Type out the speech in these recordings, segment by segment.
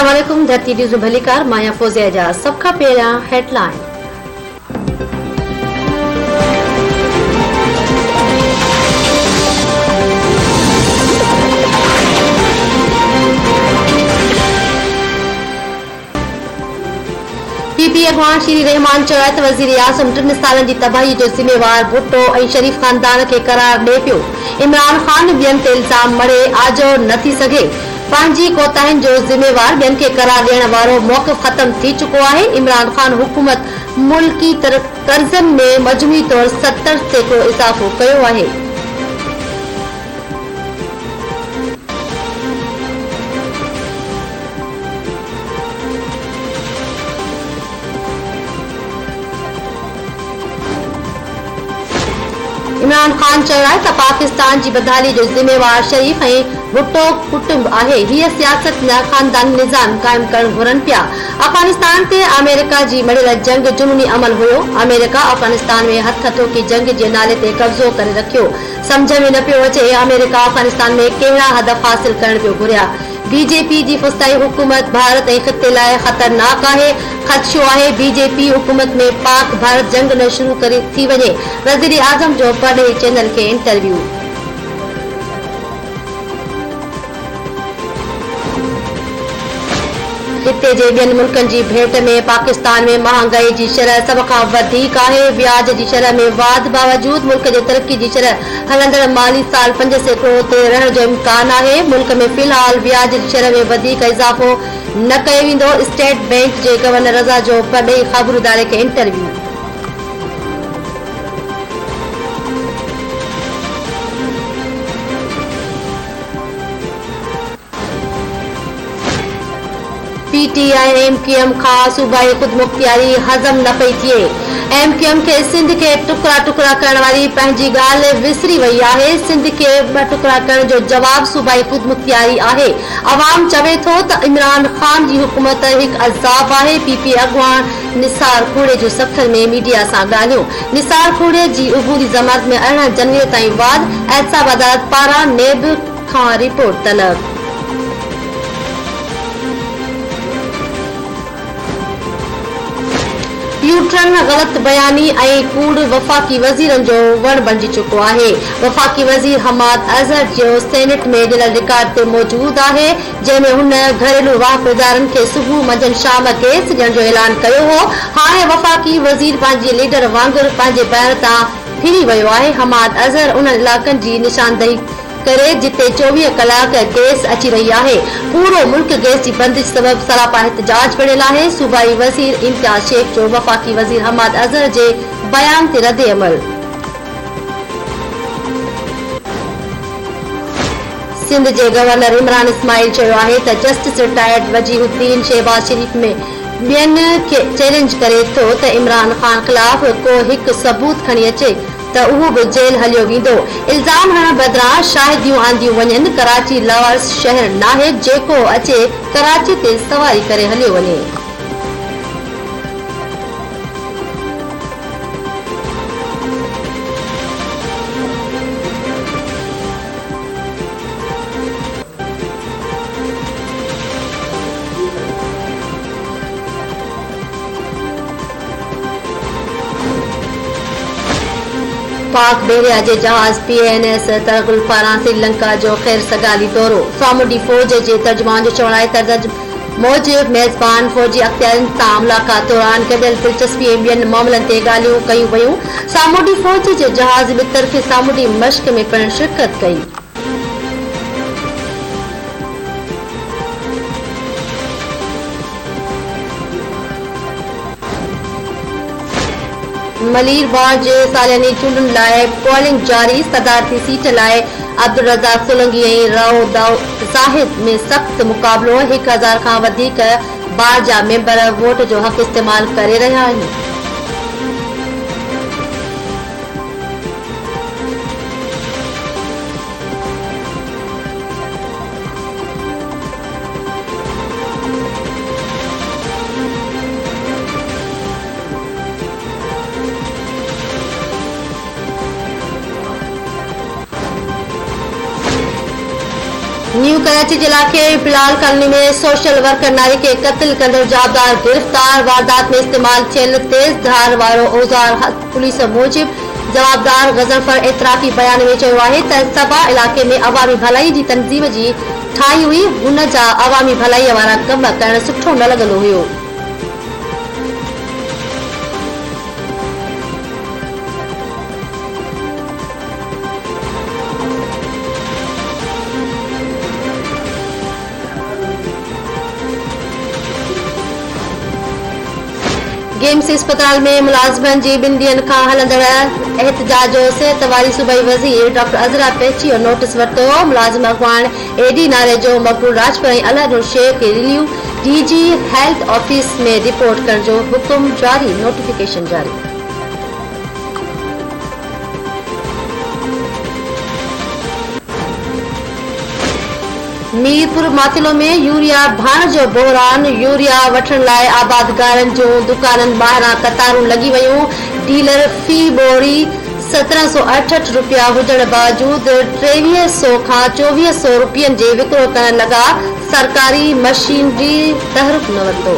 अस्सलाम वालेकुम। धरती न्यूज़ भलीकार माया फौजिया एजाज। सबका पहिरियां हेडलाइन। पीपी अगवान श्री रहमान चयो त वज़ीर आज़म 3 सालनि जी तबाही जो ज़िम्मेवार भुट्टो ऐं शरीफ़ ख़ानदान खे करार ॾिए पियो। इमरान ख़ान ॿियनि ते इल्ज़ाम मड़े आजो न थी सघे। पंहिंजी कोताहियुनि जो ज़िम्मेवार ॿियनि खे करार ॾियण वारो मौक़िफ़ ख़त्म थी चुको आहे। इमरान ख़ान हुकूमत मुल्की कर्ज़नि में मजमूई तौर 70 सैकड़ो इज़ाफ़ो कयो आहे। इमरान ख़ान चयो आहे त पाकिस्तान जी बदहाली जो ज़िम्मेवार शरीफ़ ऐं भुट्टो कुटुंब आहे। हीअ सियासत में ख़ानदानी निज़ाम क़ाइम करणु घुरनि पिया। अफ़गानिस्तान ते अमेरिका जी मड़ियल जंग जुनूनी अमल हुयो। अमेरिका अफ़गानिस्तान में हथोकी जंग जे नाले ते कब्ज़ो करे रखियो। समझ में न पियो अचे अमेरिका अफ़गानिस्तान में कहिड़ा हदफ़ हासिल करण पियो घुरिया। बीजेपी जी फुस्ताई हुकूमत भारत ऐं ख़िते लाइ ख़तरनाक आहे। ख़दशो आहे बीजेपी हुकूमत में पाक भारत जंग न शुरू थी वञे। वज़ीर आज़म जो पढ़े चैनल खे इंटरव्यू। हिते जे ॿियनि मुल्कनि जी भेट में पाकिस्तान में महांगाई जी शरह सभ खां वधीक आहे। ब्याज जी शरह में वाध बावजूद मुल्क जे तरक्की जी शरह हलंदड़ माली साल 5 सैकड़ो ते रहण जो इम्कान आहे। मुल्क में फ़िलहाल ब्याज जी शरह में वधीक इज़ाफ़ो न कयो वेंदो। स्टेट बैंक जे गवर्नर रज़ा जो पढ़े ख़बर इदारे खे इंटरव्यू। पीटीआई एमक्यूएम खां सूबाई ख़ुद मुख्तियारी हज़म न पई थिए। एमक्यूएम खे सिंध खे टुकड़ा टुकड़ा करण वारी पंहिंजी ॻाल्हि विसरी वई आहे। सिंध खे 2 टुकड़ा करण जो जवाब सूबाई ख़ुद मुख्तियारी आहे। अवाम चवे थो त इमरान ख़ान जी हुकूमत हिकु अज़ाब आहे। पीपी अगवान निसार खूड़े जो सफ़र में मीडिया सां ॻाल्हियो। निसार खूड़े जी उबूरी ज़मानत में 18 जनवरी ताईं बाद एहतसाब अदालत पारां नेब खां रिपोर्ट तलब। यूट्रन ग़लत बयानी ऐं कूड़ वफ़ाक़ी वज़ीरनि जो वण बणिजी चुको आहे। वफ़ाक़ी वज़ीर हमाद अज़हर जो सेनेट में ॾिनल रिकॉर्ड ते मौजूद आहे, जंहिंमें हुन घरेलू वाहप इदारनि खे सुबुह मंझंदि शाम गैस ॾियण जो ऐलान कयो हो। हाणे वफ़ाक़ी वज़ीर पंहिंजे लीडर वांगुरु पंहिंजे बयान तां फिरी वियो आहे। हमाद अज़हर उन इलाक़नि जी निशानदेही करे जिते 24 कलाक गैस अची रही आहे। पूरो मुल्क गैस जी बंदिश सबब सरापा एहतजाज पिड़ियल आहे। सूबाई वज़ीर इम्तियाज़ शेख जो वफ़ाक़ी वज़ीर हमाद अज़हर जे बयान ते रद्द अमल। सिंध जे गवर्नर इमरान इस्माइल चयो आहे त जस्टिस रिटायर्ड वजीहुद्दीन शहबाज शरीफ में ॿियनि खे चैलेंज करे थो त इमरान ख़ान ख़िलाफ़ को हिकु सबूत खणी अचे त उहो बि जेल हलियो वेंदो। इल्ज़ाम हणण बदिरां शाहिदियूं आंदियूं वञनि। कराची लवर्स शहर नाहे जेको अचे कराची ते सवारी करे हलियो वञे। पाक बहरिया जे जहाज PNS तरगुल पारां श्रीलंका जो ख़ैर सगाली दौरो। सामुंडी फ़ौज जे तर्जुमान जो चवणु आहे त मौजूद मेज़बान फ़ौजी अख़्तियारनि सां मुलाक़ात दौरान गॾियल दिलचस्पी ऐं ॿियनि मामलनि ते ॻाल्हियूं कयूं वयूं। सामुंडी फ़ौज जे जहाज़ ॿितरफ़ी सामुंडी मश्क में पिणु शिरकत कई। मलीरबाग जे सालियानी चूंडनि लाइ पोलिंग जारी। सदारती सीट लाइ अब्दुल रज़ाक सोलंकी ऐं राव ज़ाहिद में सख़्त मुक़ाबलो। 1000 खां वधीक बार जा मेंबर वोट जो हक़ इस्तेमाल करे रहिया आहिनि। न्यू कराची जिला के बिलाल कॉलोनी में सोशल वर्कर नारी के कत्ल कंदड़ जाबदार गिरफ्तार। वारदात में इस्तेमाल थियल तेज धार वारो औजार पुलिस मूजिब जवाबदार गज़नफर एतराफ़ी बयान में चयो आहे त सबा इलाके में अवामी भलाई जी तंज़ीम जी ठाही हुई, हुन जा अवामी भलाई वारा कम करण सुठो न लॻंदो हुयो। गेम्स अस्पताल में मुलाज़िमन जी 2 ॾींहनि खां हलंदड़ एहतजाज जो सिहत वारी सूबाई वज़ीर डॉक्टर अज़रा पेची नोटिस वरितो। मुलाज़िम अॻवान एडी नाले जो मक़बूल राजपुर ऐं अलहरुल Shaikh relieve DG health office में रिपोर्ट करण जो हुकुम जारी, नोटिफिकेशन जारी। मीरपुर मातिलो में यूरिया भाण जो बहरान। यूरिया वठण लाइ आबादगारनि जूं दुकाननि ॿाहिरां कतारूं लॻी वयूं। डीलर फी बोरी 1768 रुपया हुजण बावजूद 2300 खां 2400 रुपयनि जे विकिरो करण लॻा। सरकारी मशीनरी तहरुक न वरितो।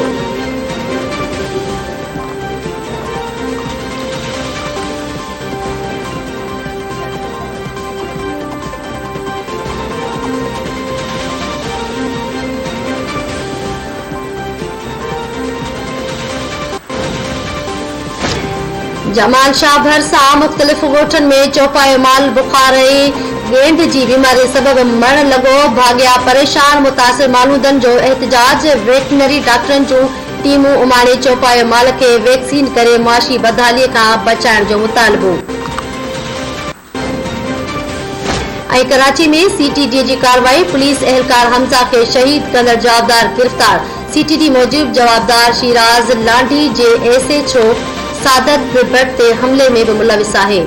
जमाल शाह भरसा मुख़्तलिफ़ ॻोठनि में चौपायो माल बुखार ऐं गेंद जी बीमारी सबब मरण लॻो। भाॻिया परेशान मुतासिर मालूदनि जो एहतजाज। वेटनरी डॉक्टरनि जूं टीमूं उमाणे चौपायो माल खे वैक्सीन करे मुआशी बदहालीअ खां बचाइण जो मुतालबो। ऐं कराची में सीटीडी जी कार्रवाई। पुलिस एहलकार हमज़ा खे शहीद कंदड़ जवाबदार गिरफ़्तार। सीटीडी मूजिब जवाबदार शिराज लांडी जे एसएचओ सादत भट्ट ते हमले में भी मुलविस आहे।